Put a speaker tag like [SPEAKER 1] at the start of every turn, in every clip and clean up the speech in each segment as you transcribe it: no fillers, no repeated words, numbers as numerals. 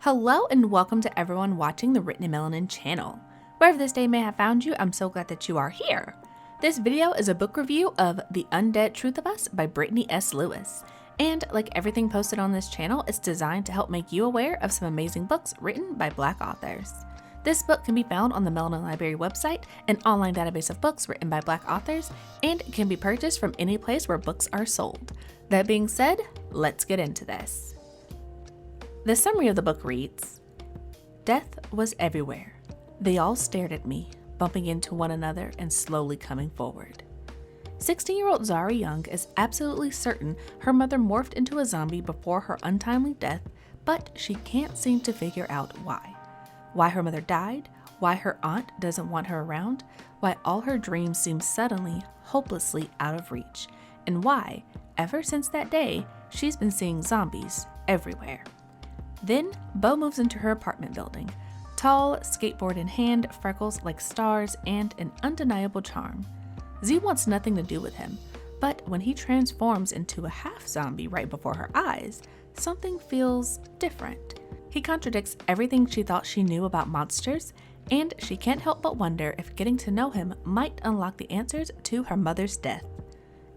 [SPEAKER 1] Hello and welcome to everyone watching the Written in Melanin channel. Wherever this day may have found you, I'm so glad that you are here. This video is a book review of The Undead Truth of Us by Britney S. Lewis. And like everything posted on this channel, it's designed to help make you aware of some amazing books written by Black authors. This book can be found on the Melanin Library website, an online database of books written by Black authors, and it can be purchased from any place where books are sold. That being said, let's get into this. The summary of the book reads, "Death was everywhere. They all stared at me, bumping into one another and slowly coming forward." 16-year-old Zari Young is absolutely certain her mother morphed into a zombie before her untimely death, but she can't seem to figure out why. Why her mother died, why her aunt doesn't want her around, why all her dreams seem suddenly, hopelessly out of reach, and why, ever since that day, she's been seeing zombies everywhere. Then, Bo moves into her apartment building. Tall, skateboard in hand, freckles like stars, and an undeniable charm. Z wants nothing to do with him, but when he transforms into a half-zombie right before her eyes, something feels different. He contradicts everything she thought she knew about monsters, and she can't help but wonder if getting to know him might unlock the answers to her mother's death.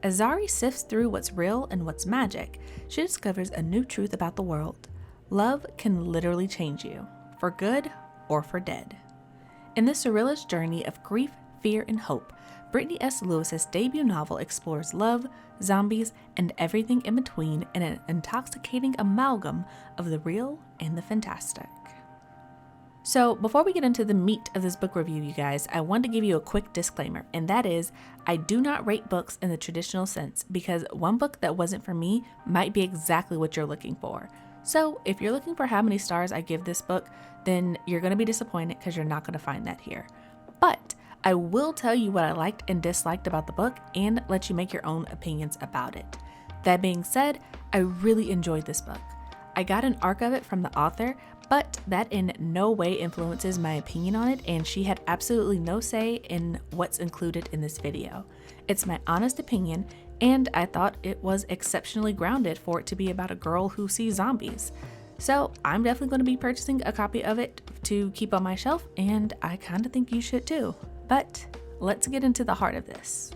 [SPEAKER 1] As Zari sifts through what's real and what's magic, she discovers a new truth about the world. Love can literally change you, for good or for dead. In this surrealist journey of grief, fear, and hope, Britney S. Lewis's debut novel explores love, zombies, and everything in between in an intoxicating amalgam of the real and the fantastic. So before we get into the meat of this book review, you guys, I want to give you a quick disclaimer, and that is, I do not rate books in the traditional sense because one book that wasn't for me might be exactly what you're looking for. So if you're looking for how many stars I give this book, then you're going to be disappointed because you're not going to find that here. But I will tell you what I liked and disliked about the book and let you make your own opinions about it. That being said, I really enjoyed this book. I got an arc of it from the author, but that in no way influences my opinion on it, and she had absolutely no say in what's included in this video. It's my honest opinion, and I thought it was exceptionally grounded for it to be about a girl who sees zombies. So I'm definitely going to be purchasing a copy of it to keep on my shelf, and I kind of think you should too. But let's get into the heart of this.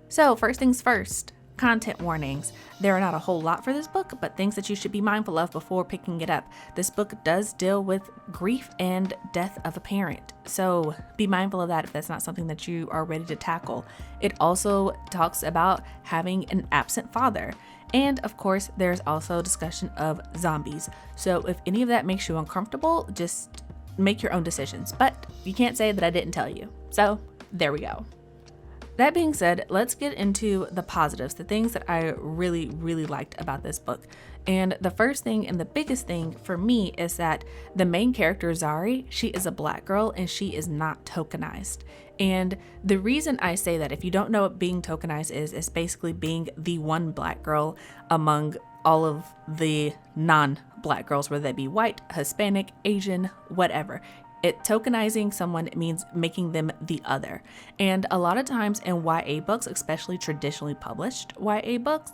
[SPEAKER 1] So first things first, content warnings. There are not a whole lot for this book, but things that you should be mindful of before picking it up. This book does deal with grief and death of a parent, so be mindful of that if that's not something that you are ready to tackle. It also talks about having an absent father. And of course, there's also discussion of zombies. So if any of that makes you uncomfortable, just make your own decisions. But you can't say that I didn't tell you. So there we go. That being said, let's get into the positives, the things that I really, really liked about this book. And the first thing and the biggest thing for me is that the main character, Zari, she is a Black girl and she is not tokenized. And the reason I say that, if you don't know what being tokenized is basically being the one Black girl among all of the non-Black girls, whether they be white, Hispanic, Asian, whatever. Tokenizing someone means making them the other. And a lot of times in YA books, especially traditionally published YA books,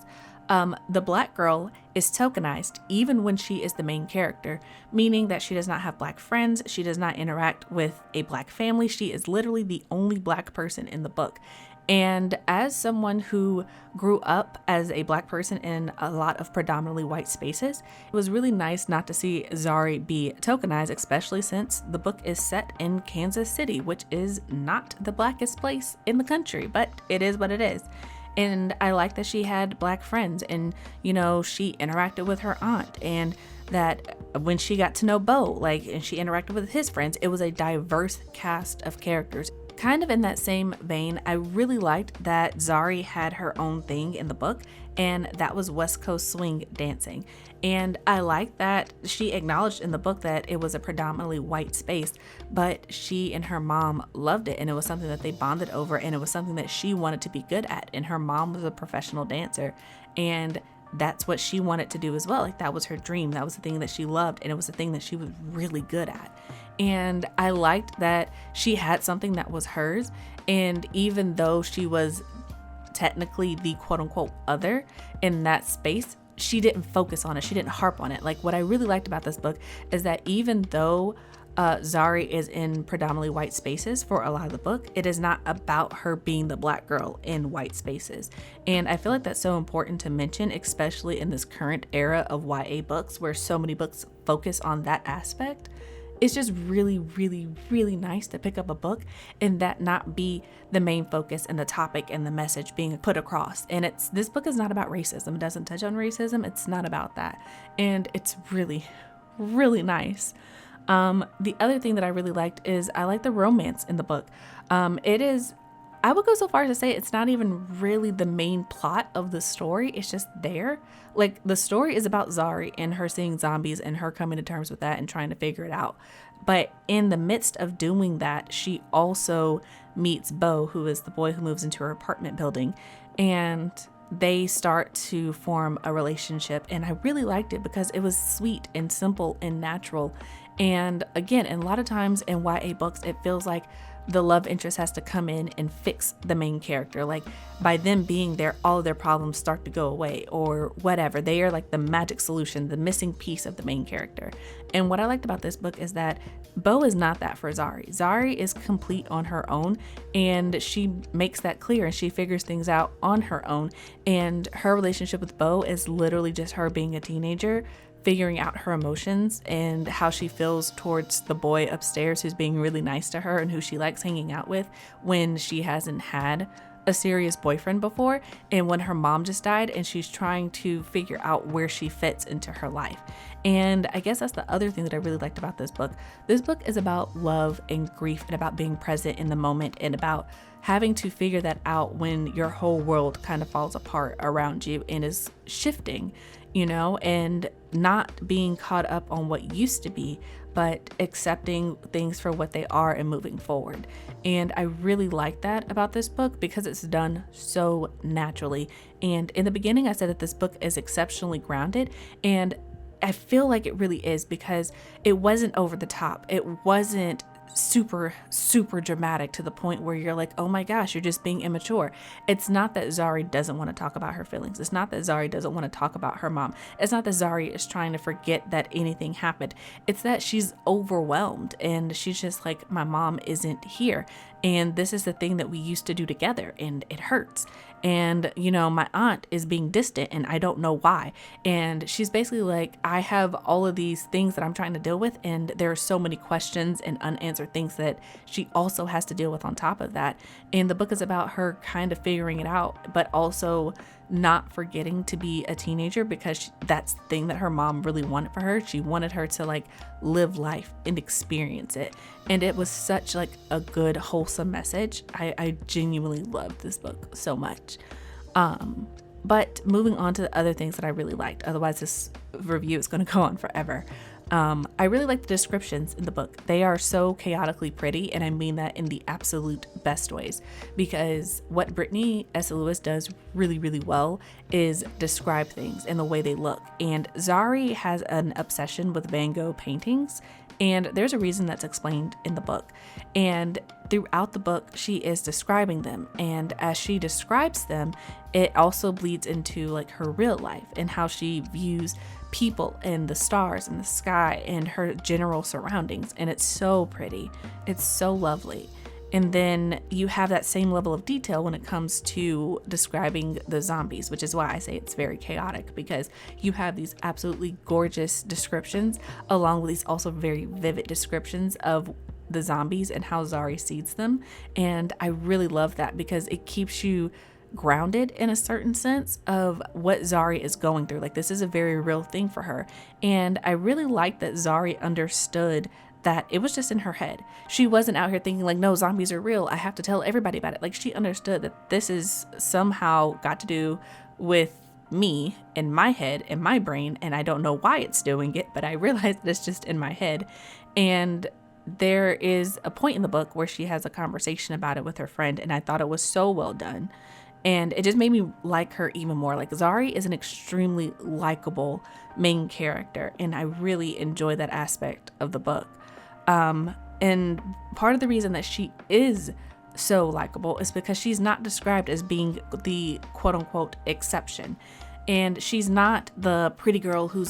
[SPEAKER 1] the Black girl is tokenized even when she is the main character, meaning that she does not have Black friends, she does not interact with a Black family, she is literally the only Black person in the book. And as someone who grew up as a Black person in a lot of predominantly white spaces, it was really nice not to see Zari be tokenized, especially since the book is set in Kansas City, which is not the blackest place in the country, but it is what it is. And I like that she had Black friends and, you know, she interacted with her aunt, and that when she got to know Bo, and she interacted with his friends, it was a diverse cast of characters. Kind of in that same vein, I really liked that Zari had her own thing in the book, and that was West Coast swing dancing. And I like that she acknowledged in the book that it was a predominantly white space, but she and her mom loved it, and it was something that they bonded over, and it was something that she wanted to be good at. And her mom was a professional dancer, and that's what she wanted to do as well. That was her dream. That was the thing that she loved, and it was the thing that she was really good at. And I liked that she had something that was hers, and even though she was technically the quote-unquote other in that space, she didn't focus on it. She didn't harp on it. Like, what I really liked about this book is that even though Zari is in predominantly white spaces for a lot of the book, it is not about her being the black girl in white spaces. And I feel like that's so important to mention, especially in this current era of YA books where so many books focus on that aspect. It's just really, really, really nice to pick up a book and that not be the main focus and the topic and the message being put across. And this book is not about racism. It doesn't touch on racism. It's not about that. And it's really, really nice. The other thing that I really liked is I like the romance in the book. I would go so far as to say it's not even really the main plot of the story. It's just there. Like, the story is about Zari and her seeing zombies and her coming to terms with that and trying to figure it out. But in the midst of doing that, she also meets Beau, who is the boy who moves into her apartment building, and they start to form a relationship. And I really liked it because it was sweet and simple and natural. And again, and a lot of times in YA books, it feels like the love interest has to come in and fix the main character. Like, by them being there, all of their problems start to go away or whatever. They are like the magic solution, the missing piece of the main character. And what I liked about this book is that Beau is not that for Zari. Zari is complete on her own, and she makes that clear, and she figures things out on her own. And her relationship with Beau is literally just her being a teenager, figuring out her emotions and how she feels towards the boy upstairs who's being really nice to her and who she likes hanging out with when she hasn't had a serious boyfriend before, and when her mom just died and she's trying to figure out where she fits into her life. And I guess that's the other thing that I really liked about this book. This book is about love and grief and about being present in the moment and about having to figure that out when your whole world kind of falls apart around you and is shifting, you know, and not being caught up on what used to be, but accepting things for what they are and moving forward. And I really like that about this book because it's done so naturally. And in the beginning, I said that this book is exceptionally grounded, and I feel like it really is because it wasn't over the top. It wasn't super dramatic to the point where you're like, oh my gosh, you're just being immature. It's not that Zari doesn't want to talk about her feelings. It's not that Zari doesn't want to talk about her mom. It's not that Zari is trying to forget that anything happened. It's that she's overwhelmed and she's just like, my mom isn't here, and this is the thing that we used to do together, and it hurts. And, you know, my aunt is being distant and I don't know why. And she's basically like, I have all of these things that I'm trying to deal with, and there are so many questions and unanswered things that she also has to deal with on top of that. And the book is about her kind of figuring it out, but also not forgetting to be a teenager, because that's the thing that her mom really wanted for her. She wanted her to like live life and experience it. And it was such like a good, wholesome message. I genuinely loved this book so much. But moving on to the other things that I really liked, otherwise this review is going to go on forever. I really like the descriptions in the book. They are so chaotically pretty, and I mean that in the absolute best ways, because what Britney S. Lewis does really, really well is describe things and the way they look. And Zari has an obsession with Van Gogh paintings, and there's a reason that's explained in the book. And throughout the book, she is describing them. And as she describes them, it also bleeds into like her real life and how she views people and the stars and the sky and her general surroundings. And it's so pretty. It's so lovely. And then you have that same level of detail when it comes to describing the zombies, which is why I say it's very chaotic, because you have these absolutely gorgeous descriptions along with these also very vivid descriptions of the zombies and how Zari sees them. And I really love that because it keeps you grounded in a certain sense of what Zari is going through. Like, this is a very real thing for her. And I really like that Zari understood that it was just in her head. She wasn't out here thinking like, no, zombies are real, I have to tell everybody about it. Like, she understood that this is somehow got to do with me in my head, in my brain, and I don't know why it's doing it, but I realized that it's just in my head. And there is a point in the book where she has a conversation about it with her friend, and I thought it was so well done. And it just made me like her even more. Like, Zari is an extremely likable main character, and I really enjoy that aspect of the book. And part of the reason that she is so likable is because she's not described as being the quote unquote exception. And she's not the pretty girl who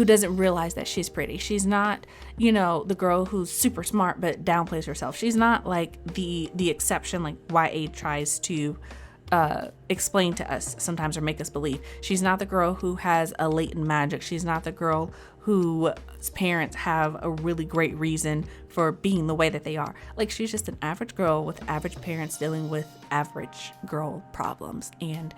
[SPEAKER 1] doesn't realize that she's pretty. She's not, the girl who's super smart but downplays herself. She's not like the exception like YA tries to explain to us sometimes or make us believe. She's not the girl who has a latent magic. She's not the girl whose parents have a really great reason for being the way that they are. Like, she's just an average girl with average parents dealing with average girl problems. And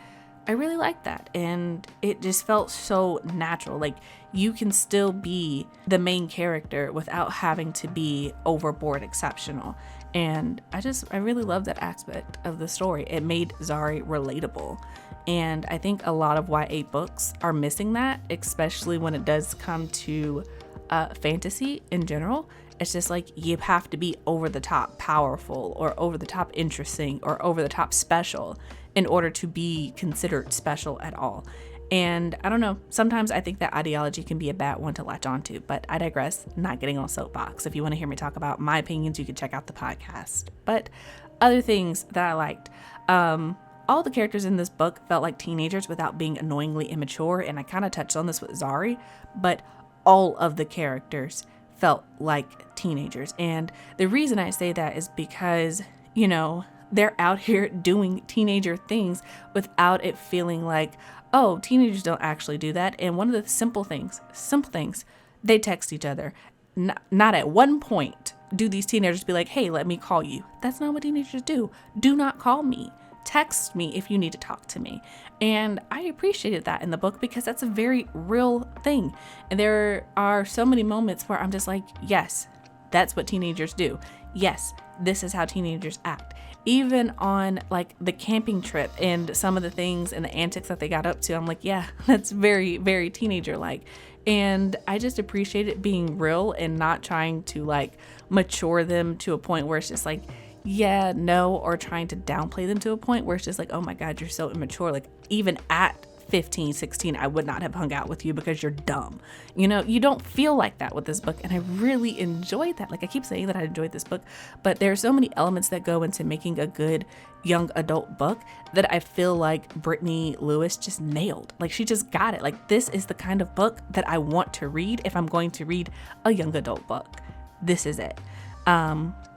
[SPEAKER 1] I really like that. And it just felt so natural. Like, you can still be the main character without having to be overboard exceptional. And I really love that aspect of the story. It made Zari relatable. And I think a lot of YA books are missing that, especially when it does come to fantasy in general. It's just like, you have to be over the top powerful or over the top interesting or over the top special in order to be considered special at all. And I don't know, sometimes I think that ideology can be a bad one to latch onto, but I digress, not getting on soapbox. If you want to hear me talk about my opinions, you can check out the podcast. But other things that I liked, all the characters in this book felt like teenagers without being annoyingly immature. And I kind of touched on this with Zari, but all of the characters felt like teenagers. And the reason I say that is because, they're out here doing teenager things without it feeling like, oh, teenagers don't actually do that. And one of the simple things, they text each other. Not at one point do these teenagers be like, hey, let me call you. That's not what teenagers do. Do not call me. Text me if you need to talk to me. And I appreciated that in the book because that's a very real thing. And there are so many moments where I'm just like, yes, that's what teenagers do. Yes, this is how teenagers act. Even on like the camping trip and some of the things and the antics that they got up to, I'm like, yeah, that's very, very teenager like. And I just appreciate it being real and not trying to like mature them to a point where it's just like, yeah, no, or trying to downplay them to a point where it's just like, oh my God, you're so immature. Like, even at 15, 16, I would not have hung out with you because you're dumb. You don't feel like that with this book. And I really enjoyed that. Like, I keep saying that I enjoyed this book, but there are so many elements that go into making a good young adult book that I feel like Britney Lewis just nailed. Like, she just got it. Like, this is the kind of book that I want to read if I'm going to read a young adult book. This is it.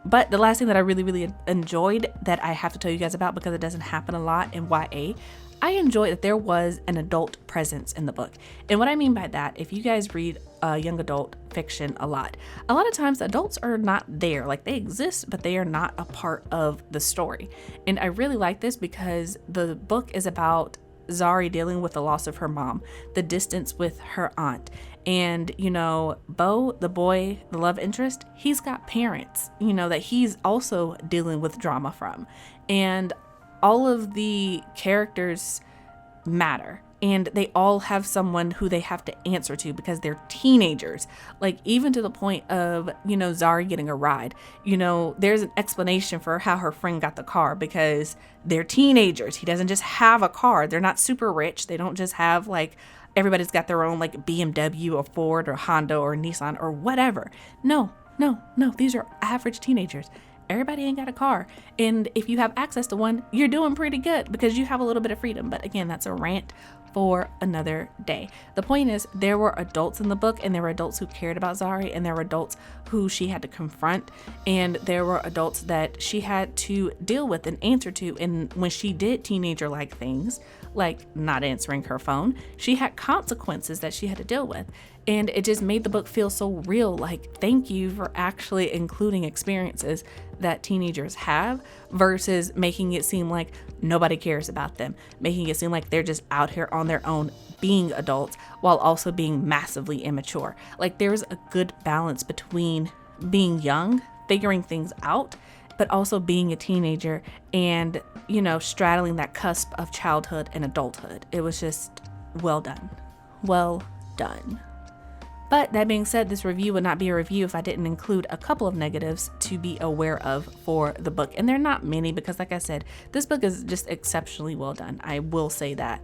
[SPEAKER 1] But the last thing that I really, really enjoyed that I have to tell you guys about because it doesn't happen a lot in YA, I enjoyed that there was an adult presence in the book. And what I mean by that, if you guys read young adult fiction a lot of times adults are not there. Like, they exist, but they are not a part of the story. And I really like this because the book is about Zari dealing with the loss of her mom, the distance with her aunt. And, Bo, the boy, the love interest, he's got parents, that he's also dealing with drama from. And all of the characters matter. And they all have someone who they have to answer to because they're teenagers. Like, even to the point of, Zari getting a ride. There's an explanation for how her friend got the car because they're teenagers. He doesn't just have a car. They're not super rich. They don't just have like, everybody's got their own like BMW or Ford or Honda or Nissan or whatever. No. These are average teenagers. Everybody ain't got a car. And if you have access to one, you're doing pretty good because you have a little bit of freedom. But again, that's a rant for another day. The point is, there were adults in the book, and there were adults who cared about Zari, and there were adults who she had to confront, and there were adults that she had to deal with and answer to. And when she did teenager-like things, like not answering her phone, she had consequences that she had to deal with. And it just made the book feel so real. Like, thank you for actually including experiences that teenagers have versus making it seem like nobody cares about them, making it seem like they're just out here on their own being adults while also being massively immature. Like, there's a good balance between being young, figuring things out, but also being a teenager and, straddling that cusp of childhood and adulthood. It was just well done. Well done. But that being said, this review would not be a review if I didn't include a couple of negatives to be aware of for the book. And they're not many because, like I said, this book is just exceptionally well done. I will say that.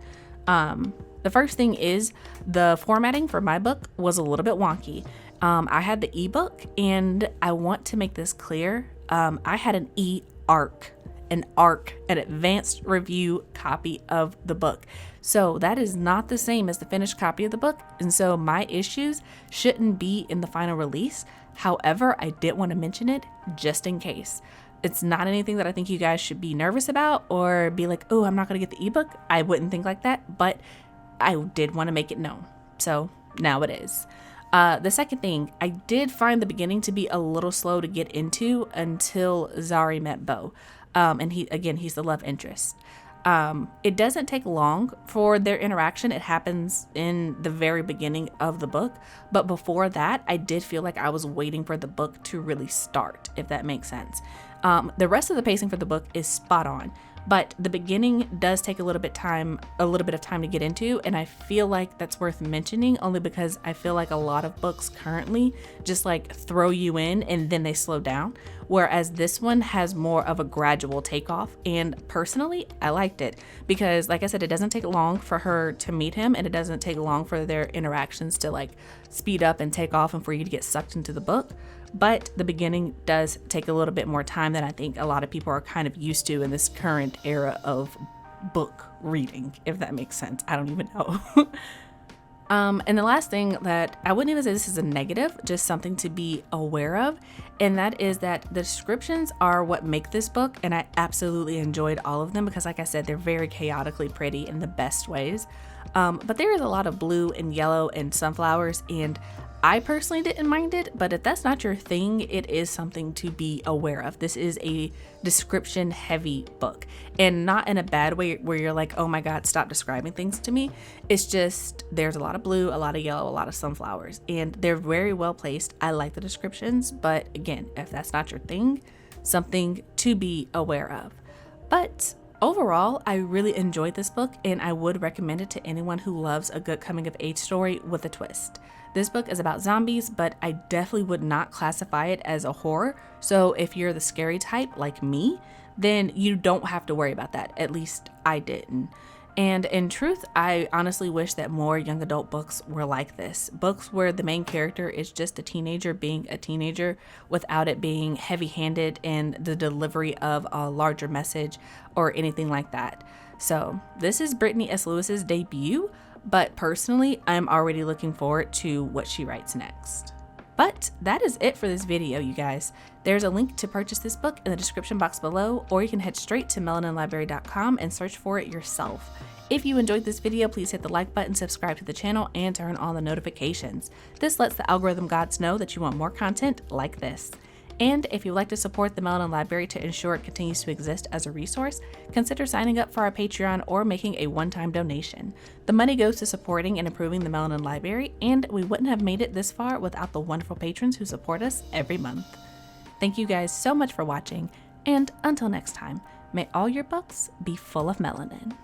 [SPEAKER 1] The first thing is the formatting for my book was a little bit wonky. I had the ebook, and I want to make this clear. I had an e-arc an ARC, an advanced review copy of the book. So that is not the same as the finished copy of the book. And so my issues shouldn't be in the final release. However, I did want to mention it just in case. It's not anything that I think you guys should be nervous about or be like, oh, I'm not going to get the ebook. I wouldn't think like that, but I did want to make it known. So now it is. The second thing, I did find the beginning to be a little slow to get into until Zari met Bo. And he's the love interest. It doesn't take long for their interaction. It happens in the very beginning of the book. But before that, I did feel like I was waiting for the book to really start, if that makes sense. The rest of the pacing for the book is spot on, but the beginning does take a little bit of time to get into, and I feel like that's worth mentioning only because I feel like a lot of books currently just like throw you in and then they slow down, whereas this one has more of a gradual takeoff. And personally, I liked it because, like I said, it doesn't take long for her to meet him, and it doesn't take long for their interactions to like speed up and take off and for you to get sucked into the book. But the beginning does take a little bit more time than I think a lot of people are kind of used to in this current era of book reading, if that makes sense. I don't even know. And the last thing that I wouldn't even say this is a negative, just something to be aware of, and that is that the descriptions are what make this book, and I absolutely enjoyed all of them because, like I said, they're very chaotically pretty in the best ways. But there is a lot of blue and yellow and sunflowers, and I personally didn't mind it, but if that's not your thing, it is something to be aware of. This is a description heavy book, and not in a bad way where you're like, oh my God, stop describing things to me. It's just, there's a lot of blue, a lot of yellow, a lot of sunflowers, and they're very well placed. I like the descriptions, but again, if that's not your thing, something to be aware of. But overall, I really enjoyed this book, and I would recommend it to anyone who loves a good coming of age story with a twist. This book is about zombies, but I definitely would not classify it as a horror. So if you're the scary type like me, then you don't have to worry about that. At least I didn't. And in truth, I honestly wish that more young adult books were like this. Books where the main character is just a teenager being a teenager without it being heavy-handed in the delivery of a larger message or anything like that. So this is Britney S. Lewis's debut, but personally, I'm already looking forward to what she writes next. But that is it for this video, you guys. There's a link to purchase this book in the description box below, or you can head straight to melaninlibrary.com and search for it yourself. If you enjoyed this video, please hit the like button, subscribe to the channel, and turn on the notifications. This lets the algorithm gods know that you want more content like this. And if you'd like to support the Melanin Library to ensure it continues to exist as a resource, consider signing up for our Patreon or making a one-time donation. The money goes to supporting and improving the Melanin Library, and we wouldn't have made it this far without the wonderful patrons who support us every month. Thank you guys so much for watching, and until next time, may all your books be full of melanin.